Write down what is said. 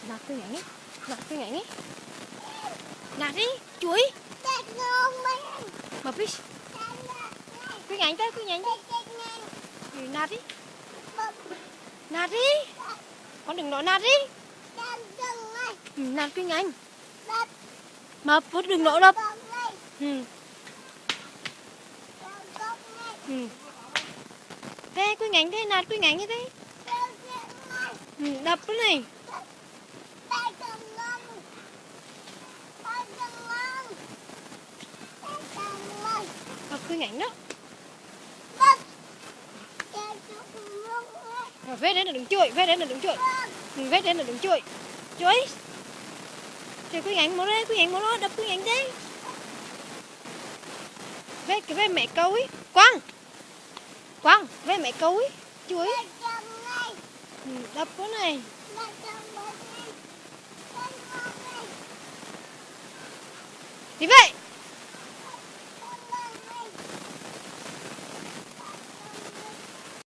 Nạt cái nhảy, nạt cái nhảy, nạt đi, chuối. Mà fish. Cái nhảy tới, cái nhảy đi. Nạt đi. Nạt đi. Con đừng nói nạt đi. Nạt cái nhảy. Mập, con đừng nổ đập. Thế quy ngành thế, nạt quy ngành như thế. Đập cái này. Đập quy ngành đó. Rồi vết đấy là đừng chửi, vết đấy là đừng chửi. Vết đấy là đừng chửi. Chửi. Thì quy ngành một đây, quy ngành một đó, đập quy ngành thế. Vết cái vết mẹ câu ấy. Quang, vết mẹ câu ấy. Chuối. Đập cái này. Đi vậy.